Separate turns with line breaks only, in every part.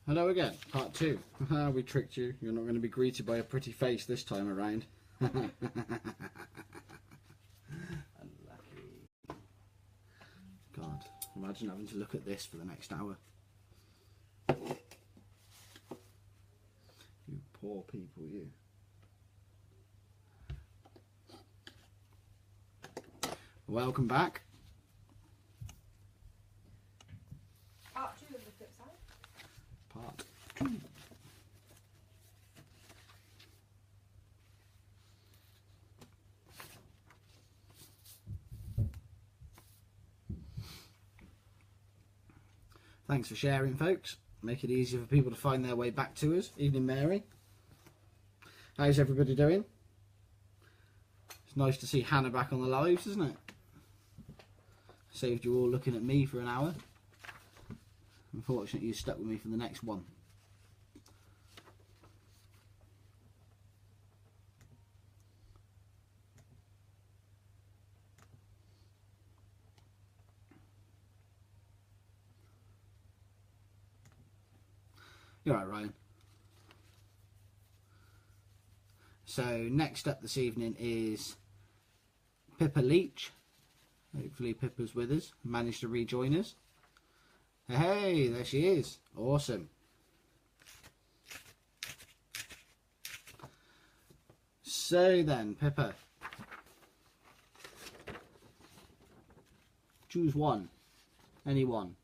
Hello again, part 2. We tricked you. You're not going to be greeted by a pretty face this time around. Unlucky. God, imagine having to look at this for the next hour. You poor people, you. Welcome back.
Part 2 of the flip side.
Part 2. Thanks for sharing, folks. Make it easier for people to find their way back to us. Evening, Mary. How's everybody doing? It's nice to see Hannah back on the lives, isn't it? Saved you all looking at me for an hour. Unfortunately, you're stuck with me for the next one. You're right, Ryan. So next up this evening is Pippa Leach. Hopefully Pippa's with us, managed to rejoin us. Hey, there she is. Awesome. So then, Pippa, choose one. Any one.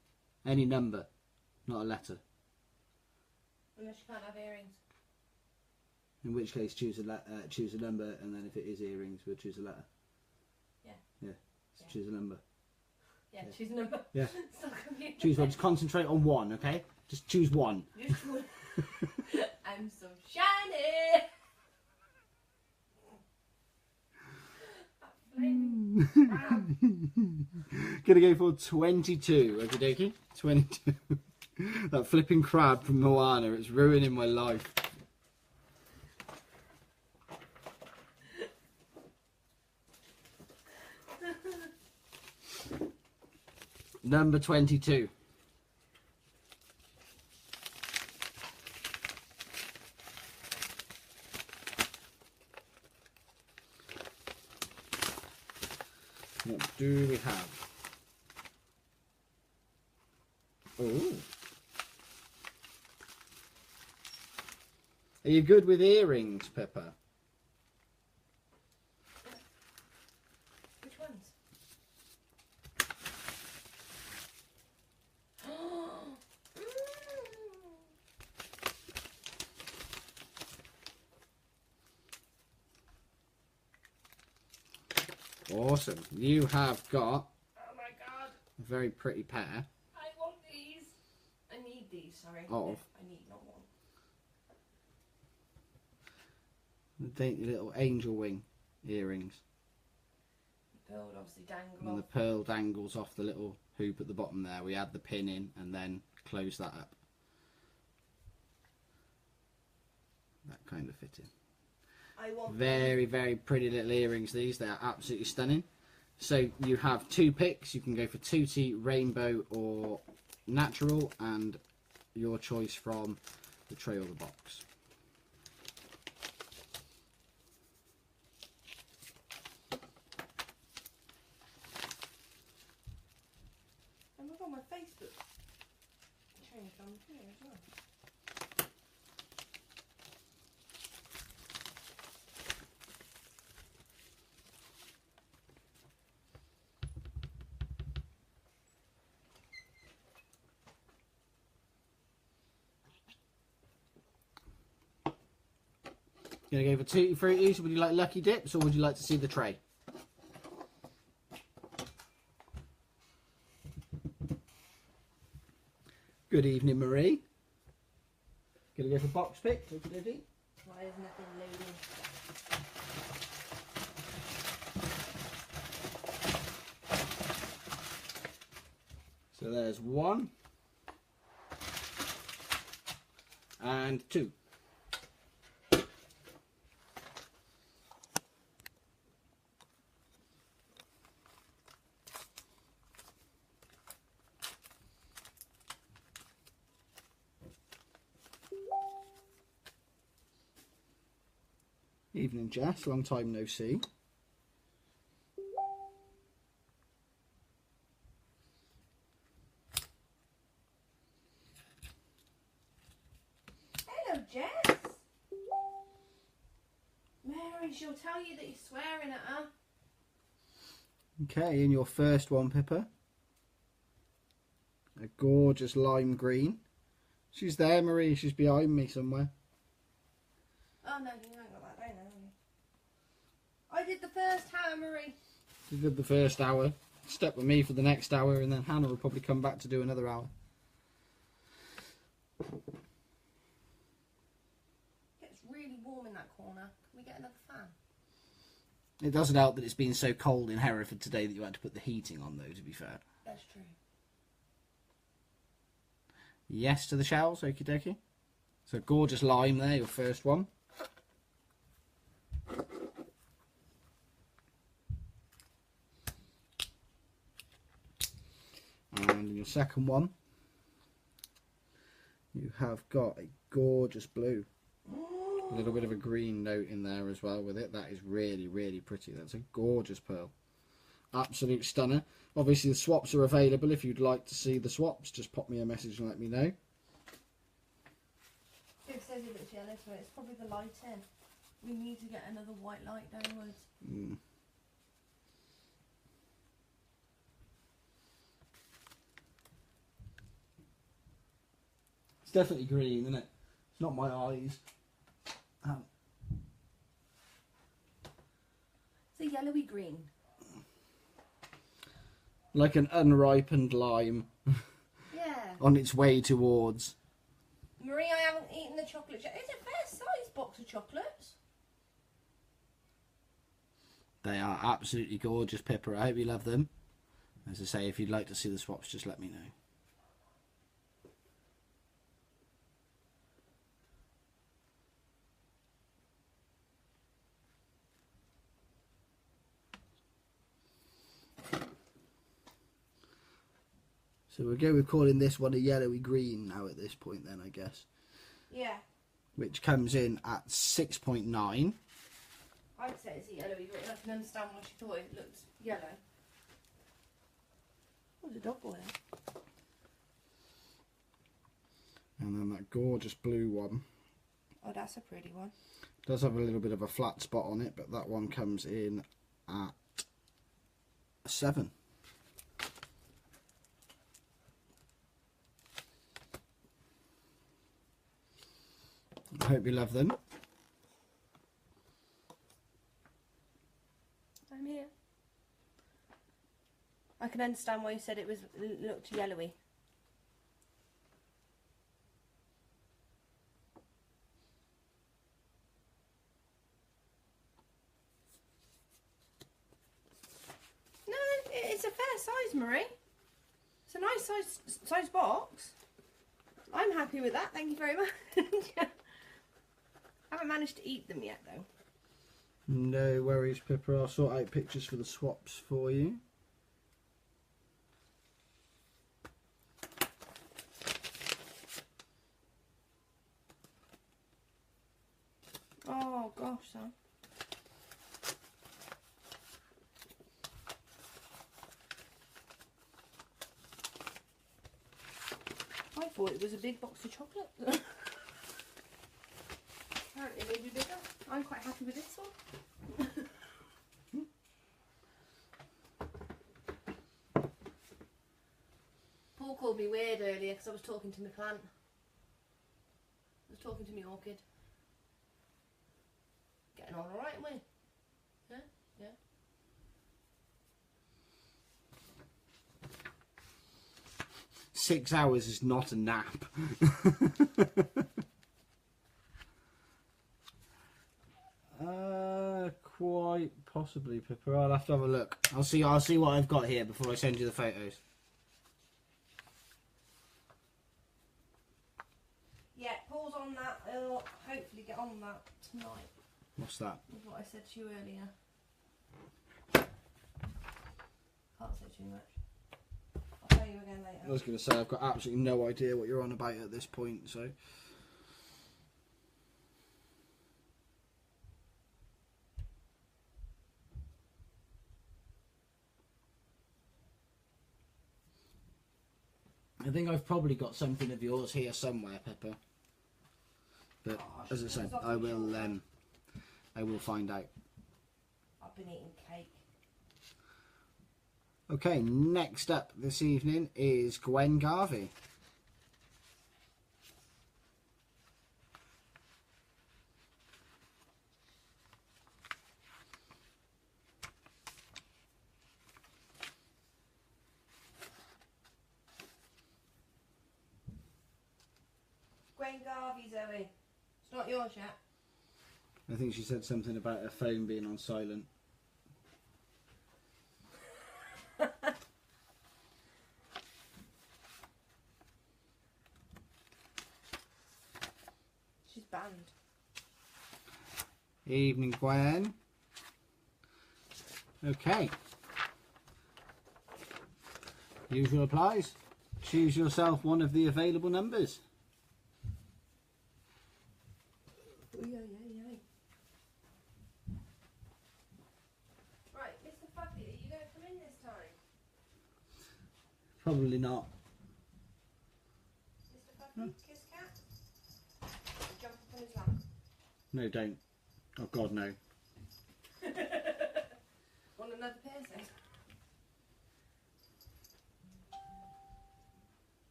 Any number. Not a letter.
Unless you can't have earrings.
In which case, choose a number, and then if it is earrings, we'll choose a letter.
Yeah.
Yeah. So choose a number.
Yeah, choose a number.
Yeah.
Stop confusing.
Choose one. Just concentrate on one, okay? Just choose one.
Just one. I'm so shiny.
Gonna go for 22. Okie dokie. 22. That flipping crab from Moana. It's ruining my life. Number 22. What do we have? Oh. Are you good with earrings, Pippa?
Which ones?
Awesome. You have got
Oh my god.
a very pretty pair
I want these. I need these, sorry.
of
I need not one.
the dainty little angel wing earrings.
The pearl would obviously dangle
And the
off.
pearl dangles off the little hoop at the bottom there. We add the pin in and then close that up. That kind of fitting.
I want
Very, very pretty little earrings these. They are absolutely stunning. So you have two picks. You can go for tutti, rainbow or natural, and your choice from the tray or the box.
And I've got my Facebook changed on here as well.
You're going to go for tutti fruities. Would you like lucky dips or would you like to see the tray? Good evening, Marie. Going to go for box pick.
Why is nothing loading?
So there's 1 and 2. Evening, Jess. Long time no see.
Hello, Jess. Mary, she'll tell you that you're swearing at her.
Okay, in your first one, Pippa. A gorgeous lime green. She's there, Marie. She's behind me somewhere.
Oh, no, you haven't got that down, have you? I did the first hour, Marie.
You did the first hour. Stuck with me for the next hour, and then Hannah will probably come back to do another hour.
It's really warm in that corner. Can we get another fan?
It doesn't help that it's been so cold in Hereford today that you had to put the heating on, though, to be fair.
That's true.
Yes to the shells, okie dokie. So gorgeous lime there, your first one. And in your second one, you have got a gorgeous blue. A little bit of a green note in there as well with it. That is really, really pretty. That's a gorgeous pearl. Absolute stunner. Obviously the swaps are available. If you'd like to see the swaps, just pop me a message and let me know.
It says it looks yellow, so it's probably the light in. We need to get another white light downwards.
It's definitely green, isn't it? It's not my eyes.
It's a yellowy green.
Like an unripened lime.
Yeah.
On its way towards.
Marie, I haven't eaten the chocolate yet. It's a fair size box of chocolates.
They are absolutely gorgeous, Pippa. I hope you love them. As I say, if you'd like to see the swaps, just let me know. So we'll go with calling this one a yellowy green now at this point then, I guess.
Yeah.
Which comes in at 6.9.
I'd say it's a yellowy green. I can understand why she thought it looked yellow. Oh, there's a dog boy there.
And then that gorgeous blue one.
Oh, that's a pretty one.
Does have a little bit of a flat spot on it, but that one comes in at 7. I hope you love them.
I'm here. I can understand why you said it looked yellowy. No, it's a fair size, Marie. It's a nice size box. I'm happy with that. Thank you very much. I haven't managed to eat them yet, though.
No worries, Pippa. I'll sort out pictures for the swaps for you.
Oh, gosh, son. I thought it was a big box of chocolate. Apparently maybe bigger. I'm quite happy with this one. Paul called me weird earlier because I was talking to my plant. I was talking to my orchid. Getting on alright, aren't we? Yeah? Yeah.
6 hours is not a nap. Quite possibly, Pippa. I'll have to have a look. I'll see what I've got here before I send you the photos.
Yeah, Paul's on that. He'll hopefully get on that tonight.
What's that?
With what I said to you earlier. Can't say too much. I'll tell you again later.
I was going to say, I've got absolutely no idea what you're on about at this point, so... I think I've probably got something of yours here somewhere, Pepper. But as I said, I will find out.
I've been eating cake.
Okay, next up this evening is Gwen Garvey.
Gwen Garvey, Zoe. It's not yours yet.
I think she said something about her phone being on silent.
She's banned.
Evening, Gwen. Okay. Usual applies. Choose yourself one of the available numbers.
Right, Mr. Fluffy, are you going to come in this time?
Probably not.
Mr. Fluffy, kiss cat? Jump up on his lap.
No, don't. Oh, God, no.
Want another piercing?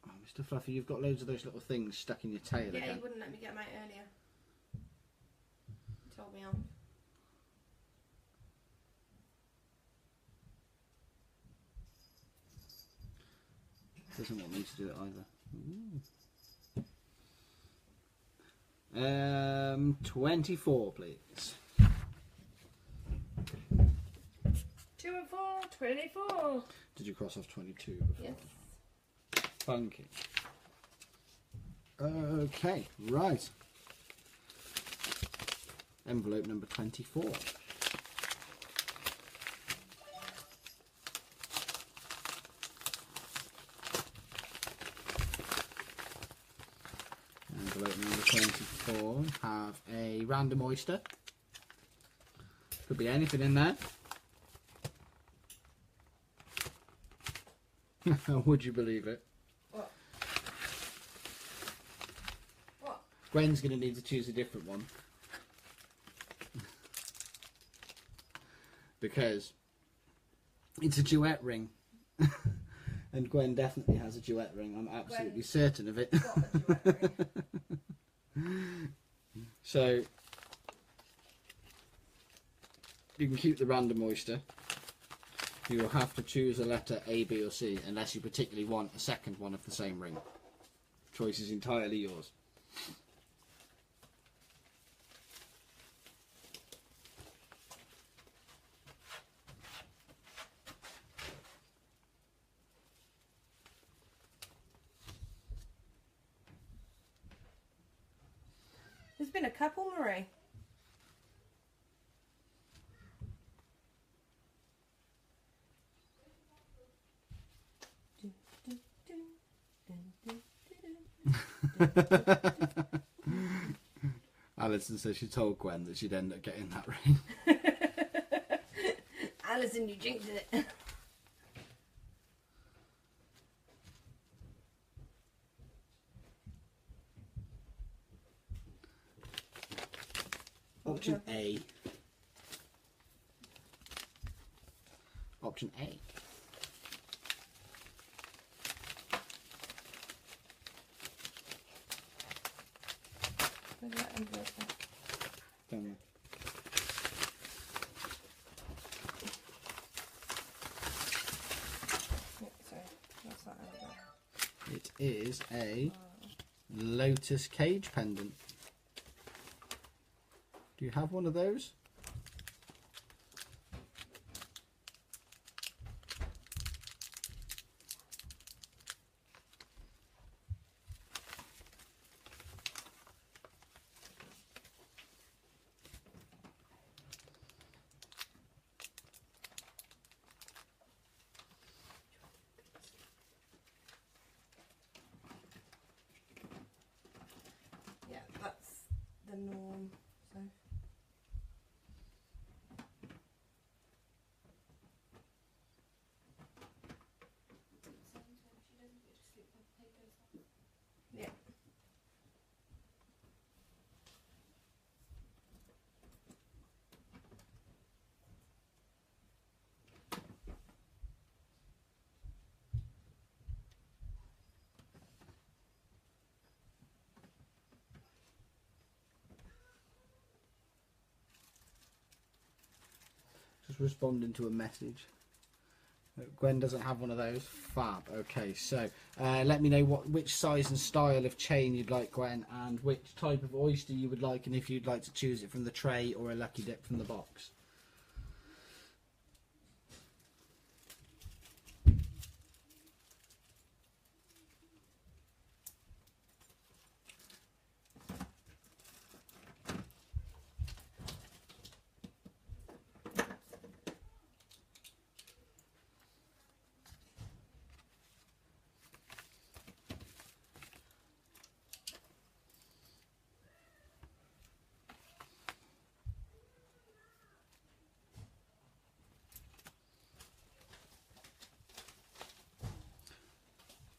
Oh, Mr. Fluffy, you've got loads of those little things stuck in your tail
Yeah,
again.
he wouldn't let me get them out earlier. He told me off.
Doesn't want me to do it either. Ooh. 24, please.
2 and 4, 24.
Did you cross off 22 before?
Yes.
Funky. Okay, right. Envelope number 24. Envelope number 24 have a random oyster. Could be anything in there. Would you believe it?
What? What?
Gwen's going to need to choose a different one. Because it's a duet ring. And Gwen definitely has a duet ring. I'm absolutely certain of it.
Got a duet ring.
So you can keep the random oyster. You will have to choose a letter A, B or C unless you particularly want a second one of the same ring. Choice is entirely yours.
There's been a couple, Marie.
Alison says she told Gwen that she'd end up getting that ring.
Alison, you jinxed it.
Option A. Option A.
Where's that envelope at?
Don't know.
Yeah, sorry, what's that envelope?
It is a lotus cage pendant. Do you have one of those?
Yeah, that's the norm. So
responding to a message. Gwen doesn't have one of those. Fab. Okay, so let me know which size and style of chain you'd like, Gwen, and which type of oyster you would like, and if you'd like to choose it from the tray or a lucky dip from the box.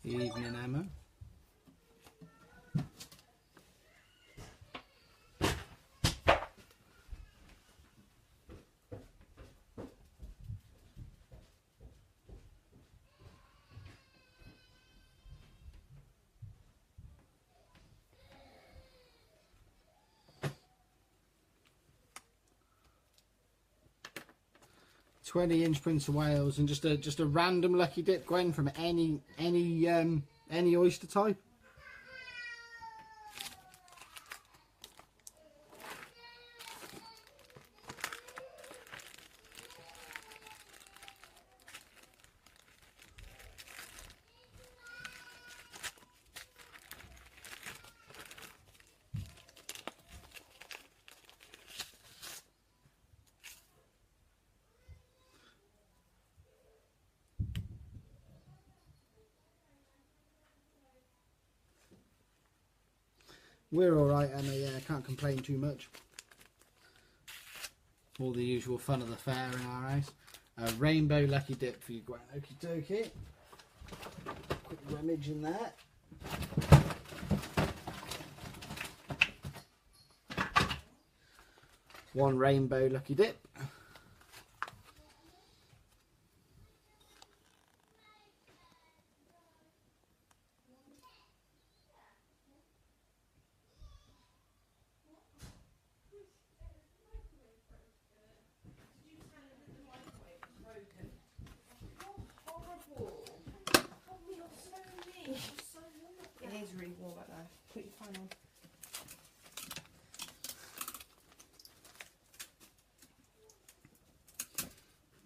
Evening, Emma. "20-inch Prince of Wales," and just a random lucky dip, Gwen, from any oyster type. We're alright, Emma, yeah, can't complain too much. All the usual fun of the fair in our house. A rainbow lucky dip for you, Gwen. Okie dokie. Quick rummage in there. One rainbow lucky dip.
It is really warm out there. Put your fan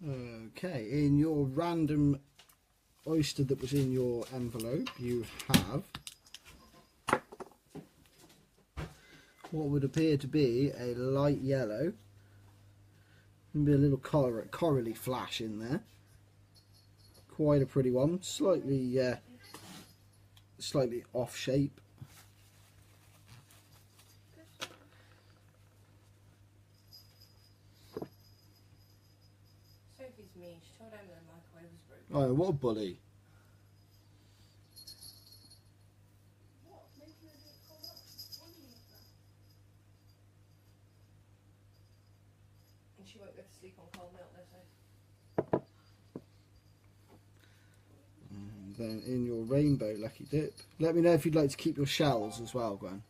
on.
Okay, in your random oyster that was in your envelope, you have what would appear to be a light yellow. Maybe a little corally flash in there. Quite a pretty one. Slightly off shape.
Sophie's mean. She told Emma the microwave was broken.
Oh, what a bully.
And she won't go to sleep on cold milk, they say.
And then in your rainbow lucky dip, let me know if you'd like to keep your shells as well, Gwen.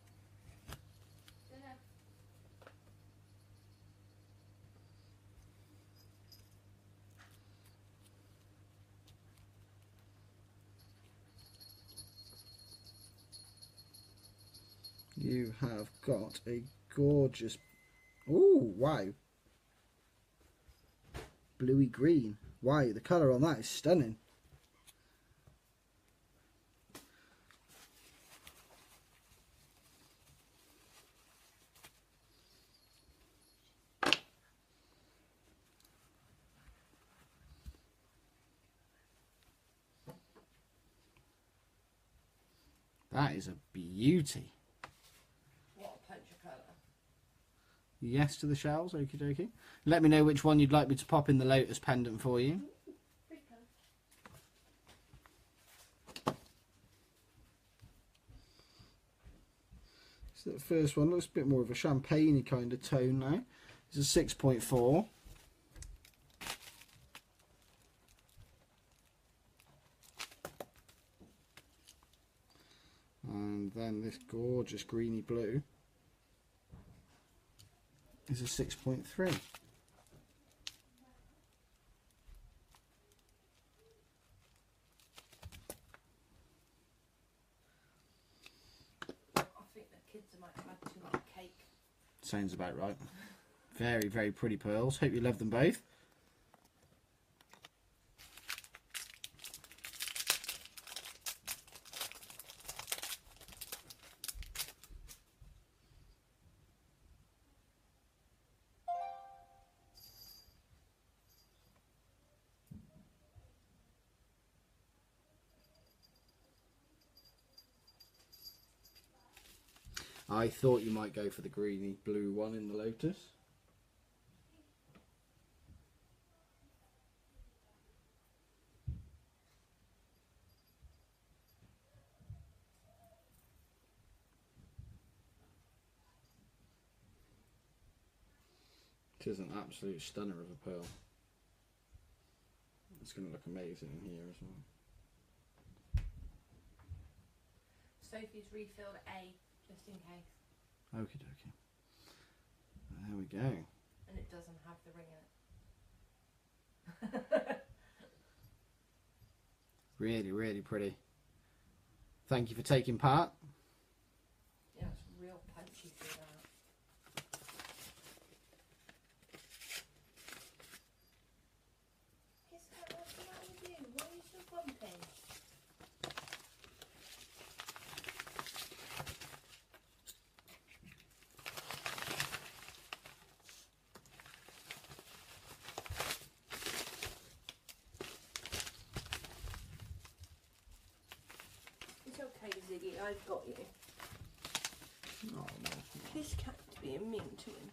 You have got a gorgeous, oh wow, bluey green. Wow, the colour on that is stunning. That is a beauty.
What a punch of colour.
Yes to the shells, okie dokie. Let me know which one you'd like me to pop in the lotus pendant for you. So the first one looks a bit more of a champagne-y kind of tone now. It's a 6.4. And then this gorgeous greeny blue is a 6.3.
Kids might have had too much cake.
Sounds about right. Very, very pretty pearls. Hope you love them both. I thought you might go for the greeny blue one in the Lotus. It is an absolute stunner of a pearl. It's going to look amazing in here as well.
Sophie's refilled A, just in case.
Okie dokie. There we go.
And it doesn't have the ring in it.
Really, really pretty. Thank you for taking part.
Yeah, it's real punchy through that. Kiss cat, what's the matter with you? Why are you so grumpy? It's okay, Ziggy, I've got you.
Oh, no.
This cat's being mean to him.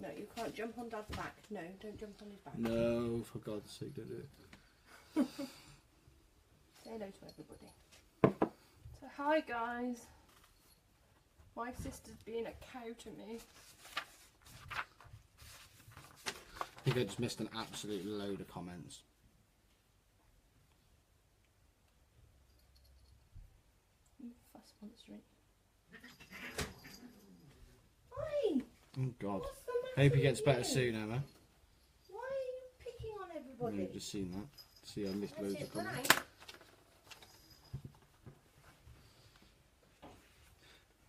No, you can't jump on Dad's back. No, don't jump on his back.
No, for God's sake, don't do it.
Say hello to everybody. So, hi guys. My sister's being a cow to me.
I think I just missed an absolute load of comments.
You fuss monster. Hi!
Oh, God.
What's the matter
Hope he gets
with
better
you?
soon, Emma.
Why are you picking on everybody?
You've just seen that. See, I missed
That's
loads
it,
of comments.
tonight.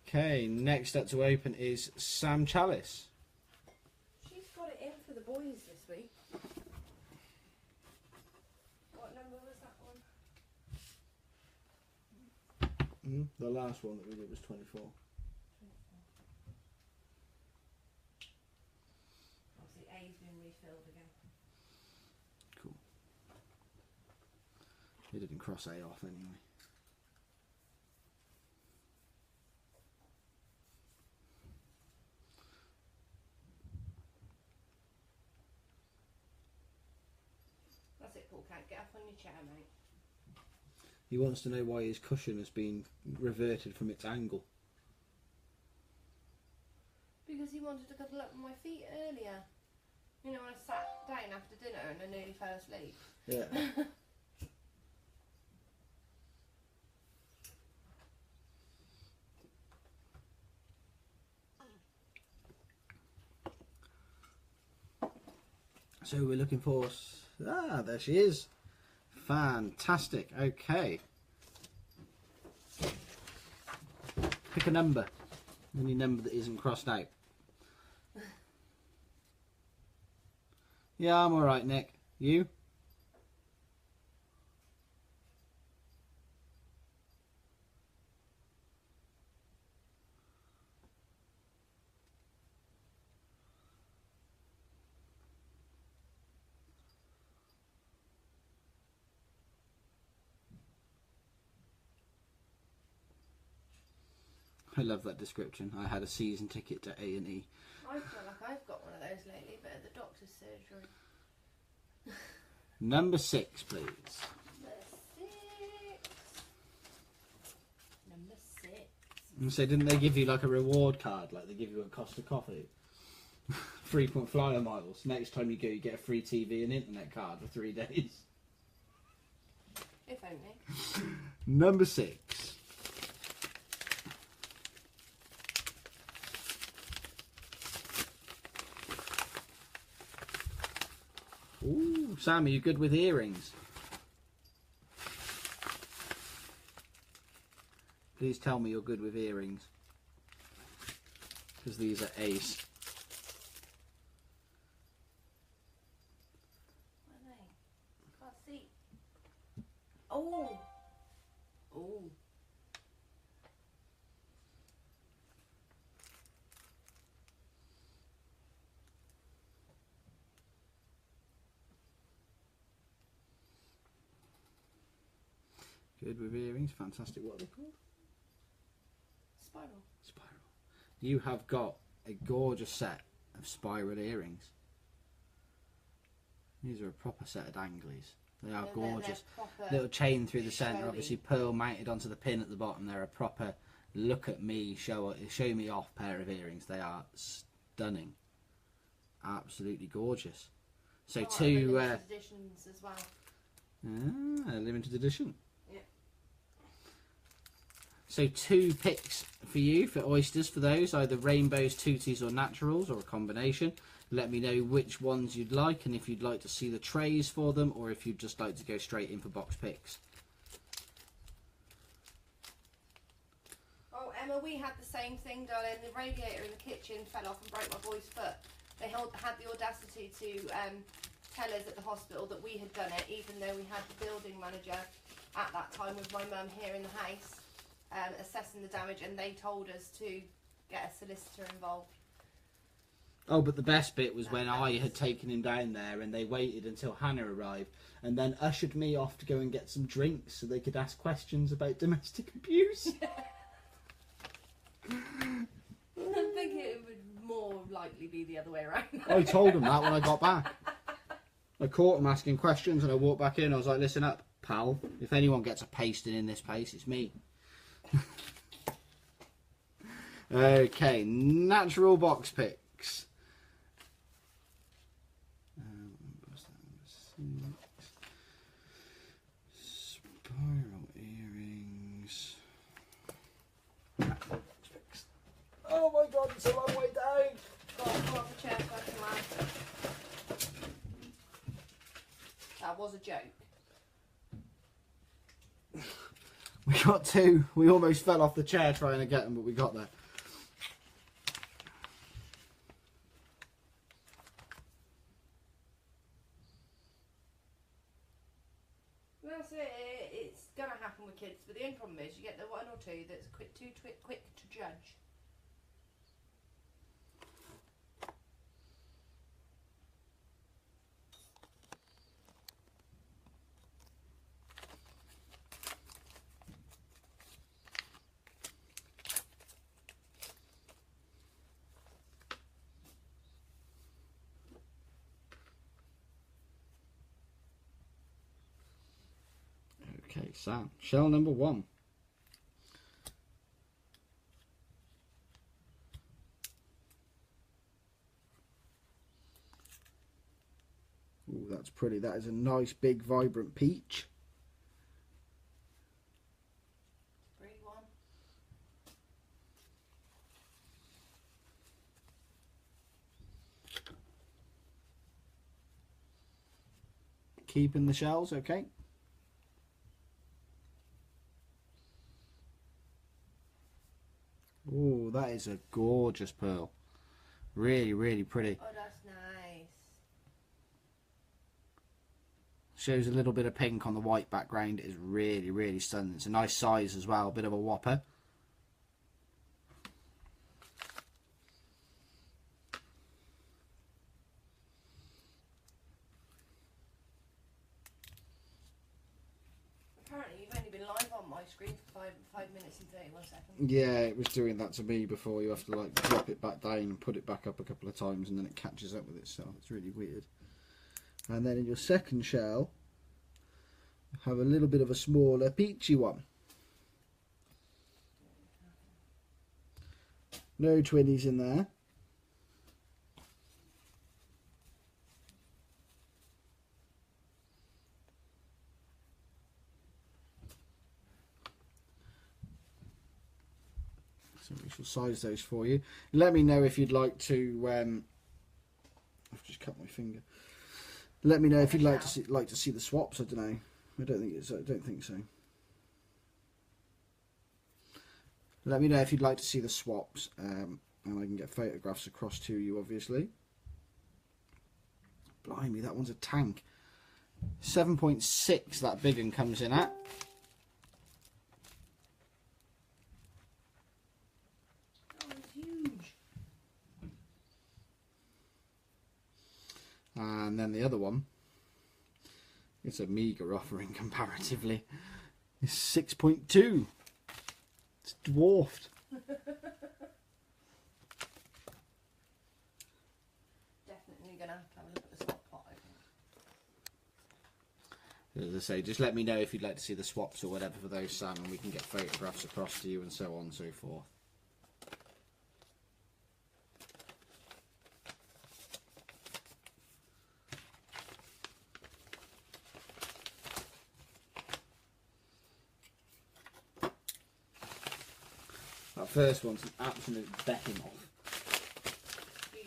Okay, next up to open is Sam Chalice.
She's got it in for the boys this week. What number was that one?
The last one that we did was 24.
Obviously A's been refilled again.
Cool. He didn't cross A off anyway.
That's it, Paul. Can't get up on your chair, mate.
He wants to know why his cushion has been reverted from its angle.
Because he wanted to cuddle up on my feet earlier. You know, when I sat down after dinner and I nearly fell asleep.
Yeah. So we're looking for... Ah, there she is. Fantastic. Okay. Pick a number. Any number that isn't crossed out. Yeah, I'm alright, Nick. You? I love that description. I had a season ticket to A&E.
I feel like I've got one of those lately, but at the doctor's surgery.
Number 6, please.
Number 6.
And so didn't they give you like a reward card, like they give you a Costa coffee? Frequent flyer miles. Next time you go, you get a free TV and internet card for 3 days.
If only.
Number 6. Ooh, Sam, are you good with earrings? Please tell me you're good with earrings. Because these are ace.
What are they? Can't see. Oh! Oh.
Good with earrings, fantastic. What are they called?
Spiral.
Spiral. You have got a gorgeous set of spiral earrings. These are a proper set of danglies. They are gorgeous. Little chain through the centre, obviously pearl mounted onto the pin at the bottom. They're a proper look at me, show me off pair of earrings. They are stunning. Absolutely gorgeous. So two
limited editions as well.
Limited edition.
Yeah.
So 2 picks for you for oysters for those, either rainbows, tutus or naturals or a combination. Let me know which ones you'd like and if you'd like to see the trays for them or if you'd just like to go straight in for box picks.
Oh, Emma, we had the same thing, darling. The radiator in the kitchen fell off and broke my boy's foot. They had the audacity to tell us at the hospital that we had done it, even though we had the building manager at that time with my mum here in the house assessing the damage, and they told us to get a solicitor involved.
Oh, but the best bit was when I had taken him down there and they waited until Hannah arrived and then ushered me off to go and get some drinks so they could ask questions about domestic abuse.
I think it would more likely be the other way around.
I told him that when I got back. I caught him asking questions and I walked back in. I was like, listen up, pal. If anyone gets a pasting in this place, it's me. Okay, natural box picks. Spiral earrings. Oh my god, it's a long way down.
Come off the chair so I can laugh. That was a joke.
We got 2. We almost fell off the chair trying to get them, but we got there.
That's it. It's gonna happen with kids, but the only problem is you get the 1 or 2 that's too quick to judge.
Okay, Sam. Shell number 1. Ooh, that's pretty. That is a nice, big, vibrant peach.
Pretty one.
Keeping the shells, okay. Oh, that is a gorgeous pearl. Really, really pretty.
Oh, that's nice.
Shows a little bit of pink on the white background. It is really, really stunning. It's a nice size as well. Bit of a whopper.
Apparently you've only been live on my screen for 5 minutes and 31 seconds.
Yeah, it was doing that to me before. You have to like drop it back down and put it back up a couple of times and then it catches up with itself. It's really weird. And then in your second shell, have a little bit of a smaller peachy one. No twinnies in there. So we shall size those for you. Let me know if you'd like to, I've just cut my finger. Let me know if you'd like to see the swaps. I don't know. I don't think so. Let me know if you'd like to see the swaps, and I can get photographs across to you, obviously. Blimey, that one's a tank. 7.6 that big one comes in at.
Oh, it's huge.
And then the other one, it's a meagre offering comparatively. It's 6.2. It's dwarfed.
Definitely gonna have to have a look at the swap pot, I think.
As I say, just let me know if you'd like to see the swaps or whatever for those, Sam, and we can get photographs across to you and so on and so forth. That first one's an absolute behemoth.
Huge.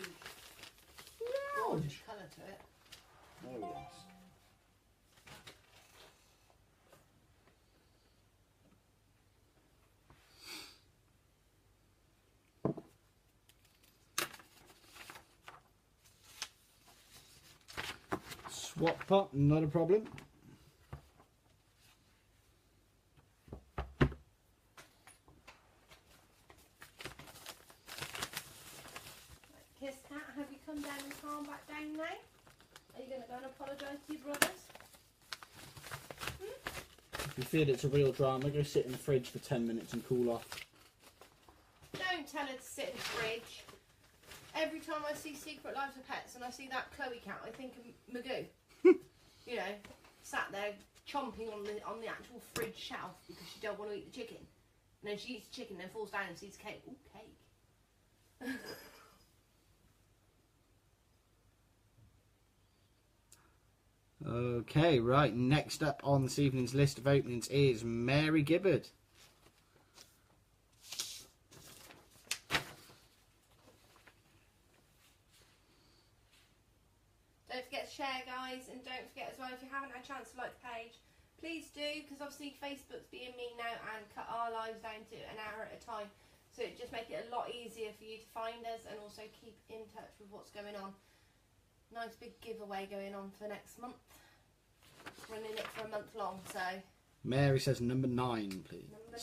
No.
Gorgeous colour to it.
Oh yes. Swap pot, not a problem.
Kiss Cat, have you come down and calm back down now? Are you going to go and apologise to your brothers?
If you feel it's a real drama, go sit in the fridge for 10 minutes and cool off.
Don't tell her to sit in the fridge. Every time I see Secret Lives of Pets and I see that Chloe cat, I think of Magoo. You know, sat there chomping on the actual fridge shelf because she don't want to eat the chicken. And then she eats the chicken, then falls down and sees cake. Ooh, cake.
Okay, right, next up on this evening's list of openings is Mary Gibbard.
Don't forget to share, guys, and don't forget as well, if you haven't had a chance to like the page, please do, because obviously Facebook's being mean now and cut our lives down to an hour at a time, so it just make it a lot easier for you to find us and also keep in touch with what's going on. Nice big giveaway going on for next month, running it for a month long. So
Mary says number 9, please.
number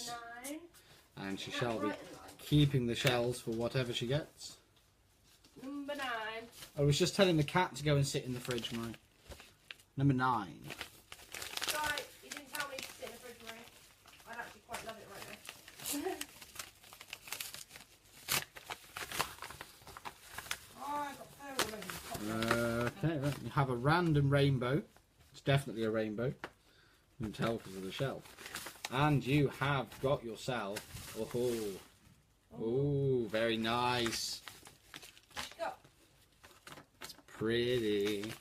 9,
and she shall be keeping the shells for whatever she gets.
Number 9.
I was just telling the cat to go and sit in the fridge, Marie. Number 9.
Right, you didn't tell me to sit in the fridge, Marie. I'd actually quite love it right now. Oh, I got fur already.
Okay, right. You have a random rainbow. It's definitely a rainbow. You can tell because of the shell. And you have got yourself. Oh, very nice.
What you got?
It's pretty.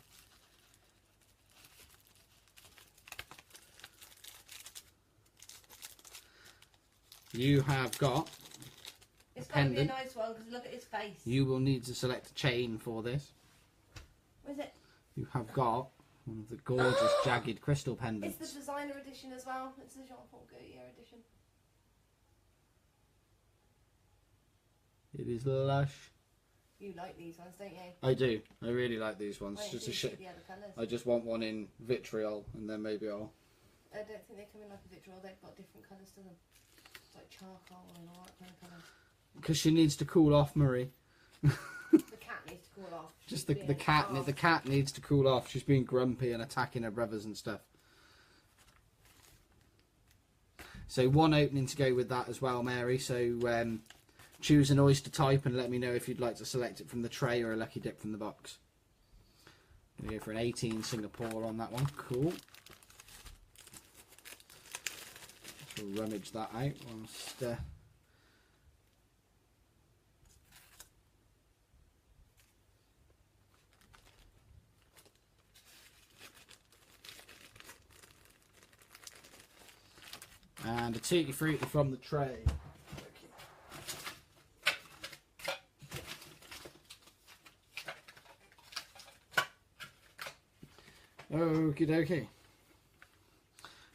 You have got
It's
a
got to be a
pendant.
nice one because look at his face.
You will need to select a chain for this.
What is it?
You have got one of the gorgeous jagged crystal pendants.
It's the designer edition as well. It's the Jean-Paul Gaultier edition.
It is lush.
You like these ones, don't you?
I do. I really like these ones.
Why
Just a
don't you
shit.
see the other colours?
I just want one in vitriol, and then maybe I'll.
I don't think they come in like a vitriol. They've got different colours to them. It's like charcoal and all that kind of colours.
Because she needs to cool off, Marie.
The cat needs to cool off.
Just
She's
the
being
cat.
off.
The cat needs to cool off. She's being grumpy and attacking her brothers and stuff. So one opening to go with that as well, Mary. So choose an oyster type and let me know if you'd like to select it from the tray or a lucky dip from the box. Gonna go for an 18 Singapore on that one. Cool. We'll rummage that out whilst. And a tutti frutti from the tray. Okie dokie.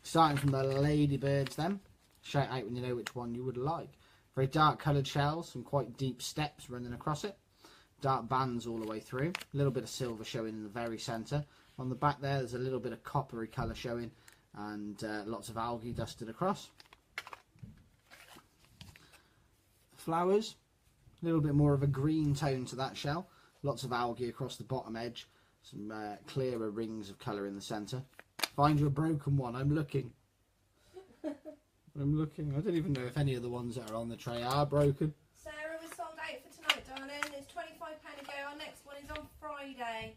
Starting from the ladybirds then. Shout out when you know which one you would like. Very dark coloured shells, some quite deep steps running across it. Dark bands all the way through. A little bit of silver showing in the very centre. On the back there's a little bit of coppery colour showing, and lots of algae dusted across. Flowers, a little bit more of a green tone to that shell. Lots of algae across the bottom edge. Some clearer rings of colour in the centre. Find you a broken one. I'm looking. I'm looking. I don't even know if any of the ones that are on the tray are broken.
Sarah, we're sold out for tonight, darling. It's £25 a go. Our next one is on Friday.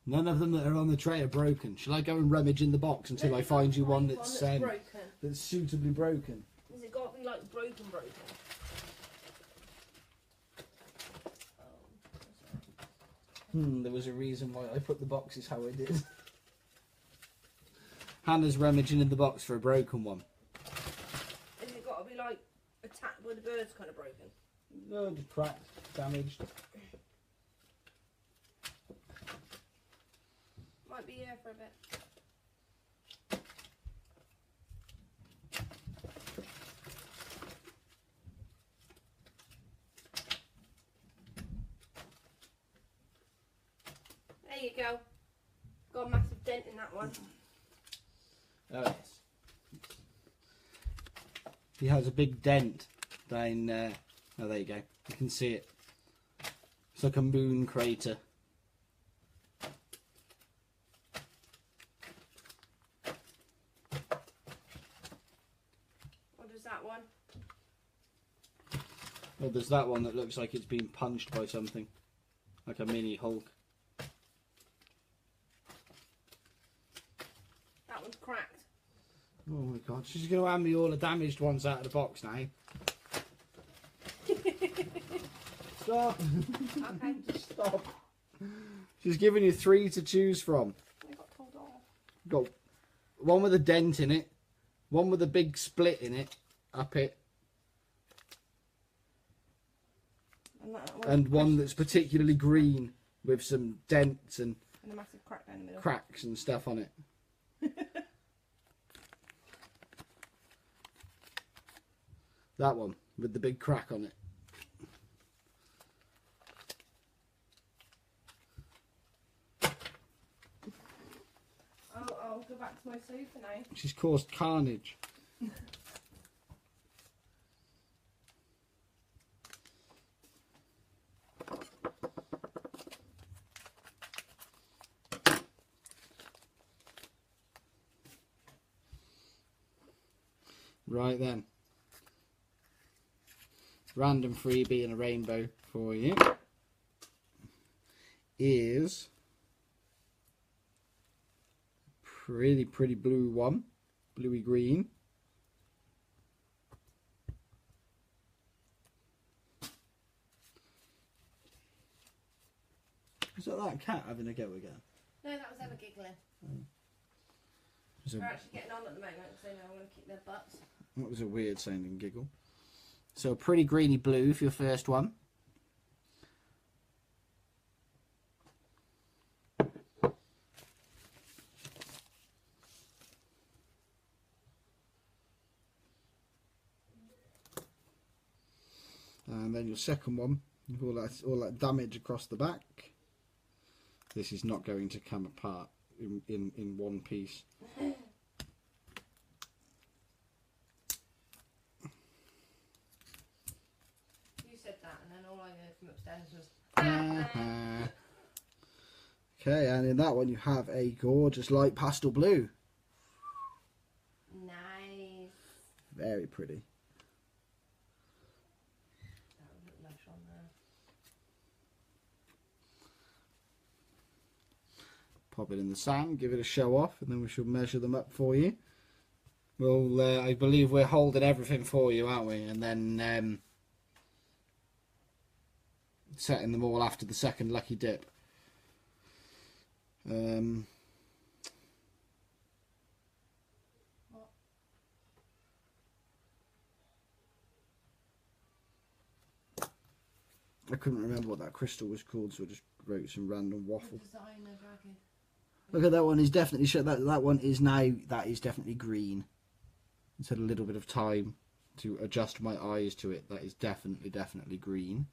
None of them that are on the tray are broken. Shall I go and rummage in the box until I find you one that's
broken?
That's suitably broken?
Has it got to be like broken?
There was a reason why I put the boxes how I did. Hannah's rummaging in the box for a broken one.
Has it got to be like attacked by the birds, kind of broken?
No, just cracked, damaged.
Might be here for a bit. There you go. Got a massive dent in that one.
Oh yes. He has a big dent down oh there you go. You can see it. It's like a moon crater.
What is that one?
Well, there's that one that looks like it's been punched by something. Like a mini Hulk.
That one's cracked.
Oh my god, she's going to hand me all the damaged ones out of the box now. Stop!
Okay.
Just stop. She's giving you 3 to choose from.
I got told off.
Got one with a dent in it, one with a big split in it, up it, and one that's particularly green with some dents and
a massive crack down the middle.
cracks and stuff on it. That one with the big crack on it.
I'll go back to my sofa now.
She's caused carnage. Right then. Random freebie and a rainbow for you is pretty blue one, bluey green. Is that cat having a go again?
No, that was Emma giggling. They're actually getting on at the moment because they know I'm going to kick their butts.
That was a weird sounding giggle. So pretty greeny blue for your first one. And then your second one, with all that damage across the back. This is not going to come apart in one piece. Okay, and in that one you have a gorgeous light pastel blue.
Nice.
Very pretty.
That would look lush on there.
Pop it in the sand, give it a show off, and then we shall measure them up for you. Well, I believe we're holding everything for you, aren't we? And then setting them all after the second lucky dip. I couldn't remember what that crystal was called, so I just wrote some random waffle.
Designer dragon.
Look at that one. Is definitely that one is now, that is definitely green. It's had a little bit of time to adjust my eyes to it. That is definitely green.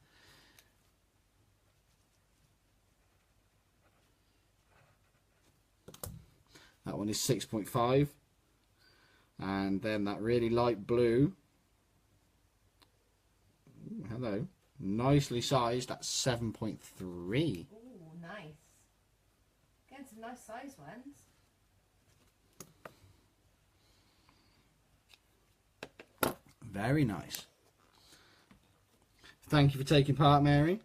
That one is 6.5. And then that really light blue. Ooh, hello. Nicely sized. That's 7.3.
Ooh, nice. Getting some nice size ones.
Very nice. Thank you for taking part, Mary.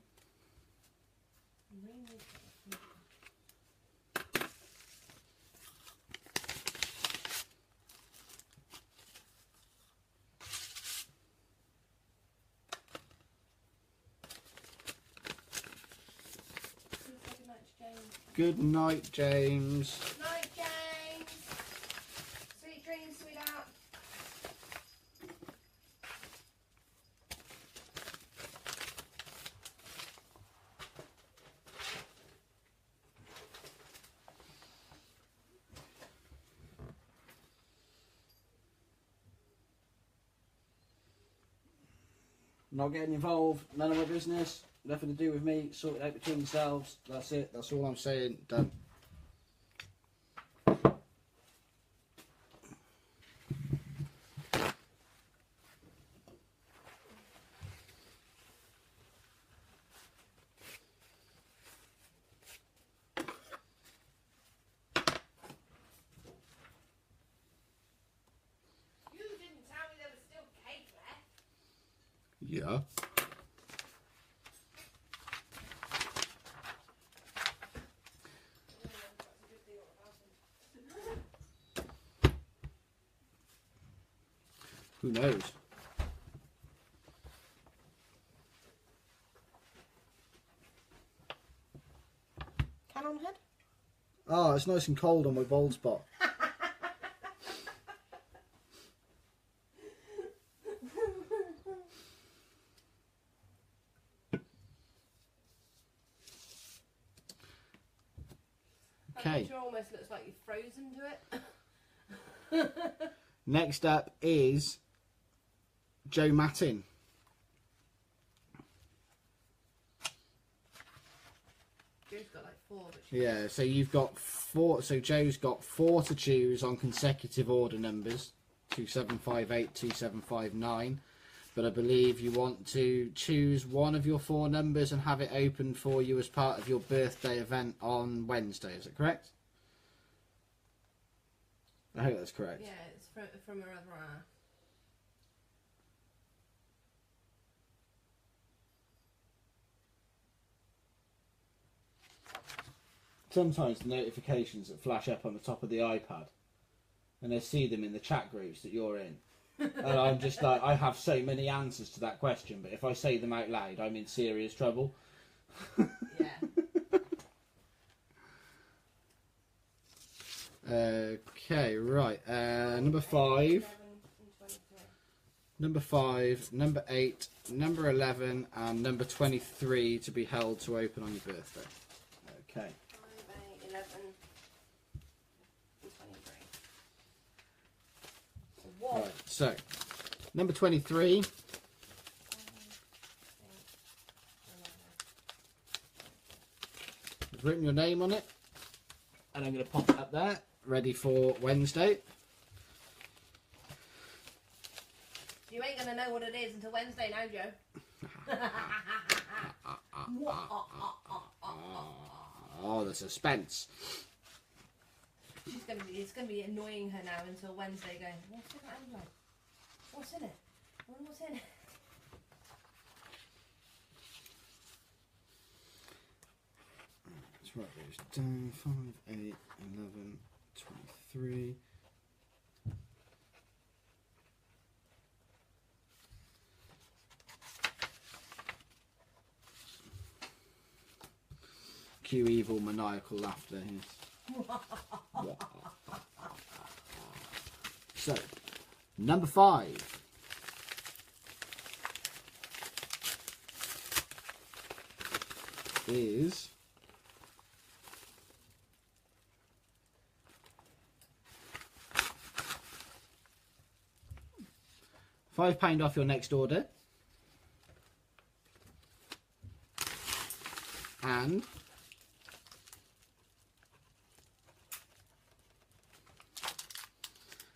Good night, James.
Night, James. Sweet dreams, sweetheart.
Not getting involved. None of my business. Nothing to do with me. Sort it out between yourselves. That's it. That's all I'm saying. Done.
You didn't tell me there was still cake left.
Yeah. Who knows?
Can on head?
Oh, it's nice and cold on my bald spot. Okay.
It almost looks like you've frozen to it.
Next up is Joe Mattin.
Joe's got like 4, but
Yeah, so you've got 4. So Joe's got 4 to choose on consecutive order numbers. 2758, 2759. But I believe you want to choose one of your 4 numbers and have it open for you as part of your birthday event on Wednesday. Is it correct? I hope that's correct.
yeah, it's from her other half.
Sometimes the notifications that flash up on the top of the iPad, and I see them in the chat groups that you're in. And I'm just like, I have so many answers to that question, but if I say them out loud, I'm in serious trouble.
Yeah.
Okay, right. Number 5, number 5, number 8, number 11, and number 23 to be held to open on your birthday. Okay.
5, 8, 11, and 23. What?
Right, so number 23. I've written your name on it, and I'm going to pop it up there, ready for Wednesday.
You ain't gonna know what it is until Wednesday now, Joe.
Oh, the suspense.
It's gonna be annoying her now until Wednesday, going, what's in that envelope? What's in it? What's in it?
Let's write those down. 5, 8, 11, 23. Cue evil maniacal laughter here. So, number 5 is £5 off your next order. And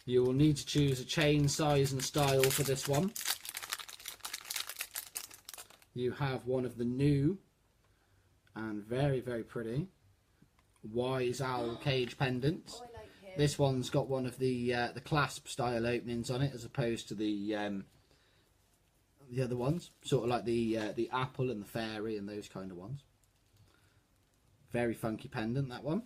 you will need to choose a chain size and style for this one. You have one of the new and very, very pretty Wise Owl cage pendants.
Oh, I like him.
This one's got one of the clasp style openings on it, as opposed to the other ones, sort of like the apple and the fairy and those kind of ones. Very funky pendant, that one.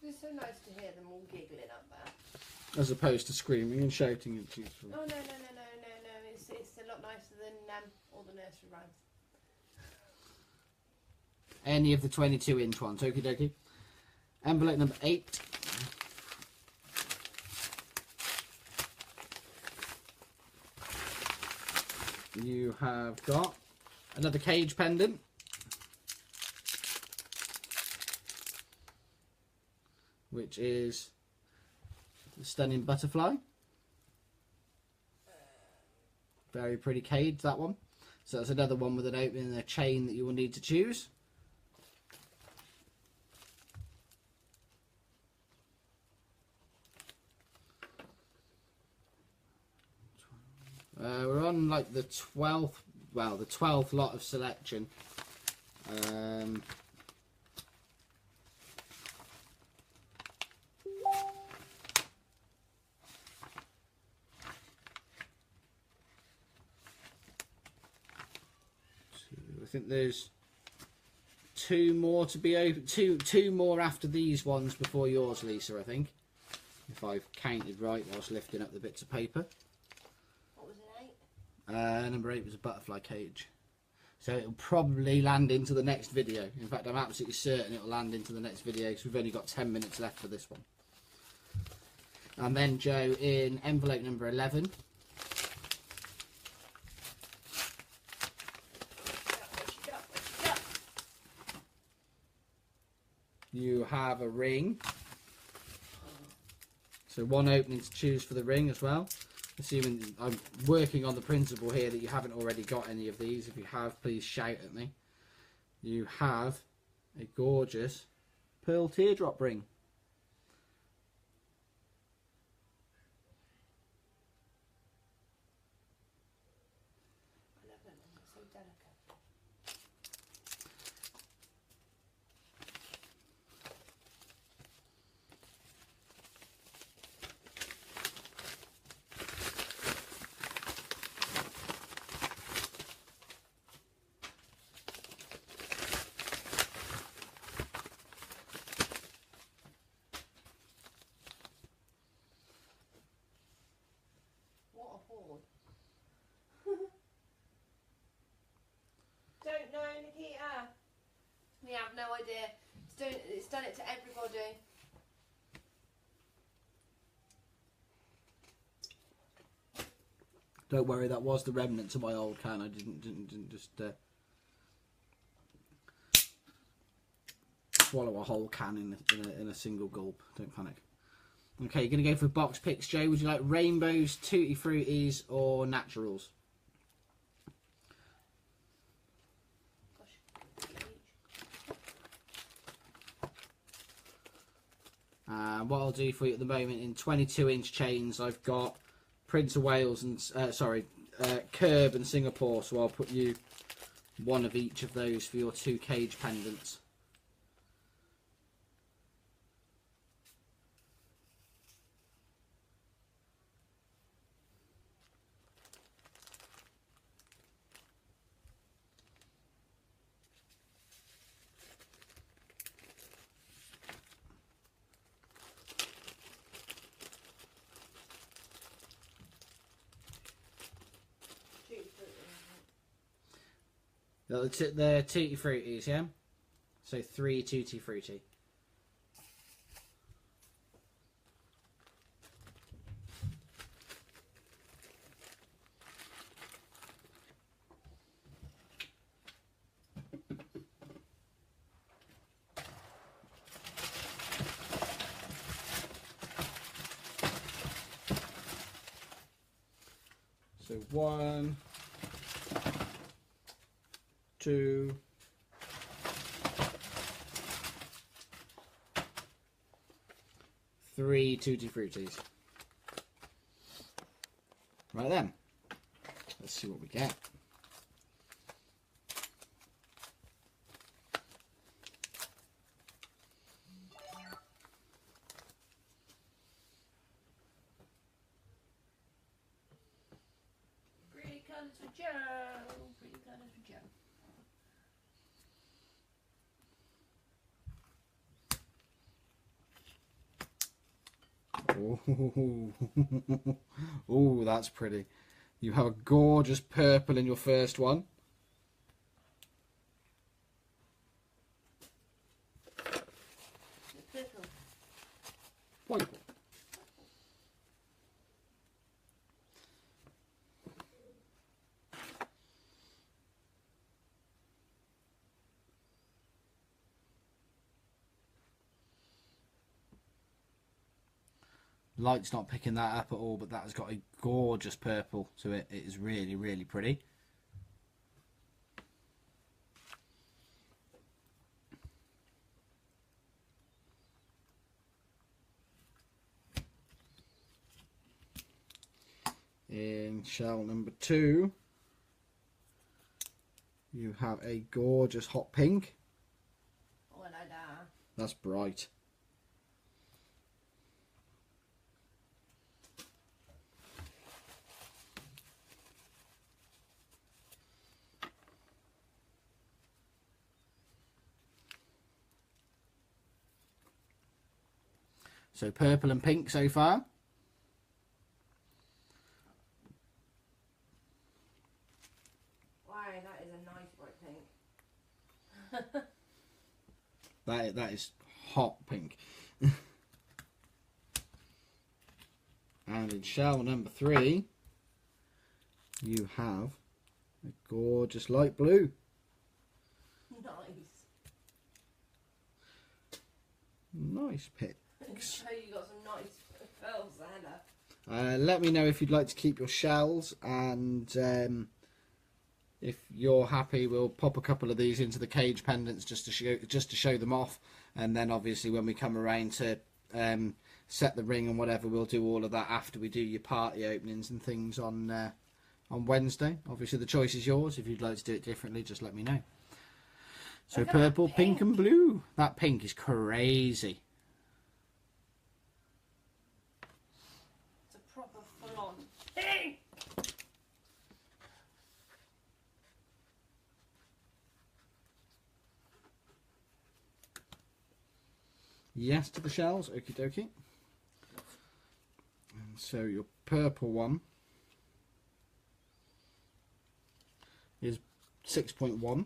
It's so nice to hear them all giggling up there.
As opposed to screaming and shouting at you.
Oh, no. It's a lot nicer than all the nursery rhymes.
Any of the 22-inch ones. Okie dokie. Envelope number 8. You have got another cage pendant. Which is the stunning butterfly. Very pretty cage, that one. So that's another one with an opening and a chain that you will need to choose. We're on like the 12th, well, the 12th lot of selection. I think there's 2 more to be open. Two more after these ones before yours, Lisa, I think. If I've counted right whilst lifting up the bits of paper.
What was an 8?
Number 8 was a butterfly cage. So it'll probably land into the next video. In fact, I'm absolutely certain it'll land into the next video because we've only got 10 minutes left for this one. And then, Joe, in envelope number 11. You have a ring. So one opening to choose for the ring as well. Assuming I'm working on the principle here that you haven't already got any of these. If you have, please shout at me. You have a gorgeous pearl teardrop ring.
I love them. They're so delicate. What a hoard. Don't know, Nikita. We have no idea. It's done it to everybody.
Don't worry, that was the remnants of my old can. I didn't just swallow a whole can in a single gulp. Don't panic. Okay, you're going to go for box picks, Joe. Would you like rainbows, tutti fruities, or naturals? What I'll do for you at the moment, in 22-inch chains, I've got Prince of Wales and Curb and Singapore. So I'll put you one of each of those for your 2 cage pendants. The tutti fruities, yeah? So 3 tutti frutti. So 1, 2, 3 Tutti Fruttis. Right then, let's see what we get.
Pretty colours for Joe. Pretty colours for Joe.
Oh, oh, that's pretty. You have a gorgeous purple in your first one.
Purple.
White. Light's not picking that up at all, but that has got a gorgeous purple to it. It is really, really pretty. In shell number 2, you have a gorgeous hot pink.
Oh, la la.
That's bright. So purple and pink so far.
Wow, that is a nice bright pink.
That is hot pink. And in shell number 3, you have a gorgeous light blue.
Nice.
Nice pick.
Show you got some nice pearls there, Hannah.
Let me know if you'd like to keep your shells, and if you're happy, we'll pop a couple of these into the cage pendants just to show them off, and then obviously when we come around to set the ring and whatever, we'll do all of that after we do your party openings and things on Wednesday. Obviously the choice is yours. If you'd like to do it differently, just let me know. So purple, pink and blue. That pink is crazy.
Proper full-on pink.
Yes to the shells, okie dokie. And so your purple one is 6.1.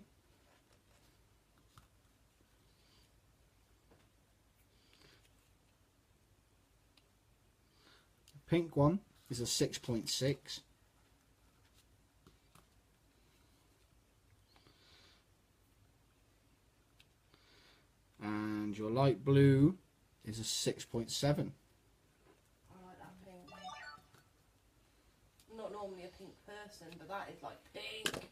Pink one is a 6.6. And your light blue is a 6.7.
I like that pink. I'm not normally a pink person, but that is like pink.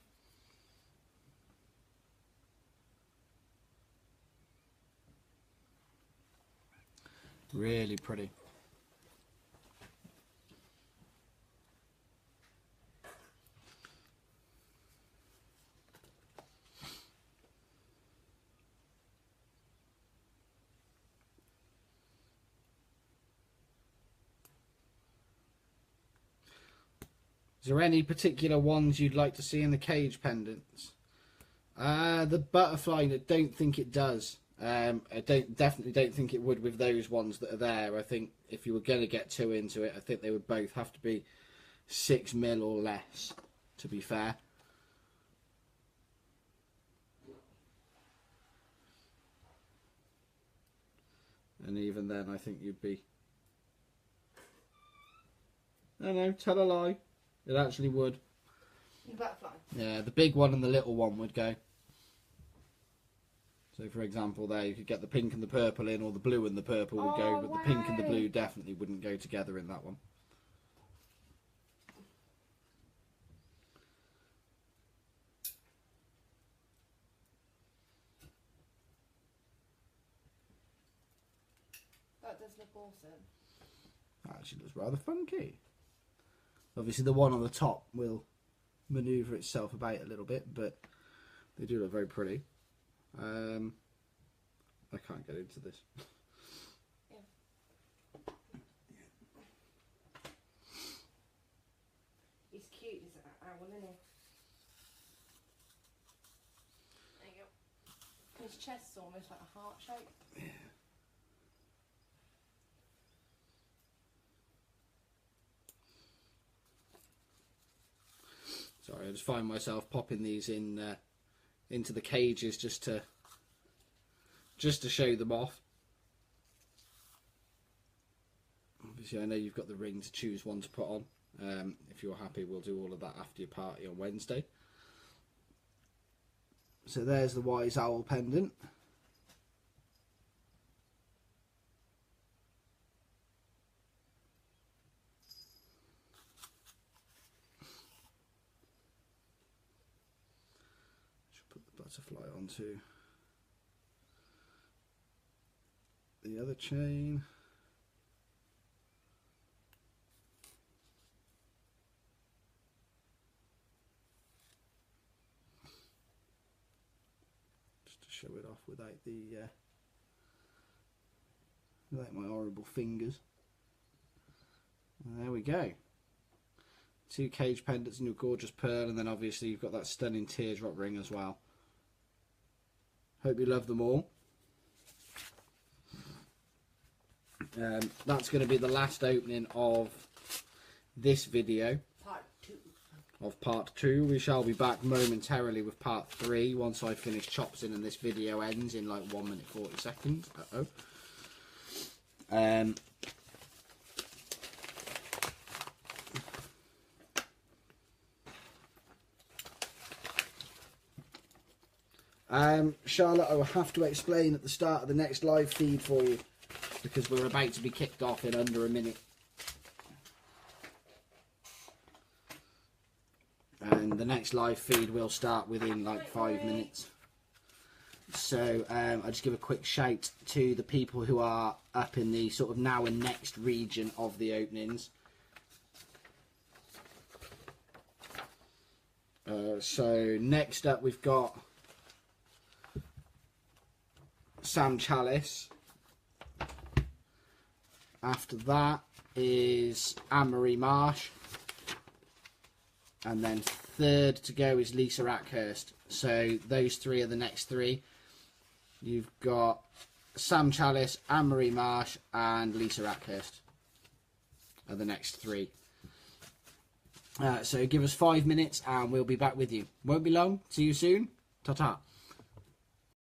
Really pretty. Is there any particular ones you'd like to see in the cage pendants? The butterfly, I don't think it does. I definitely don't think it would with those ones that are there. I think if you were going to get 2 into it, I think they would both have to be 6mm or less, to be fair. And even then, I think you'd be... No, tell a lie. It actually would.
The butterfly.
Yeah, the big one and the little one would go. So, for example, there you could get the pink and the purple in, or the blue and the purple would go, but the pink and the blue definitely wouldn't go together in that one.
does look awesome.
That actually looks rather funky. Obviously the one on the top will manoeuvre itself about a little bit, but they do look very pretty. I can't get into this.
He's cute, he's an owl, isn't he? There you go. His chest's almost like a heart shape.
Yeah. Sorry, I just find myself popping these in into the cages just to show them off. Obviously, I know you've got the ring to choose one to put on. If you're happy, we'll do all of that after your party on Wednesday. So there's the Wise Owl pendant. Should put the butterfly onto the other chain. Show it off without my horrible fingers. And there we go. 2 cage pendants and your gorgeous pearl, and then obviously you've got that stunning teardrop ring as well. Hope you love them all. That's going to be the last opening of this video. Of part 2. We shall be back momentarily with part 3 once I finish chops in and this video ends in like 1 minute 40 seconds. Charlotte, I will have to explain at the start of the next live feed for you because we're about to be kicked off in under a minute. And the next live feed will start within like 5 minutes. So I'll just give a quick shout to the people who are up in the sort of now and next region of the openings. So next up we've got Sam Chalice. After that is Anne-Marie Marsh. And then third to go is Lisa Rackhurst. So those 3 are the next 3. You've got Sam Chalice, Anne-Marie Marsh and Lisa Rackhurst are the next 3. So give us 5 minutes and we'll be back with you. Won't be long. See you soon. Ta-ta.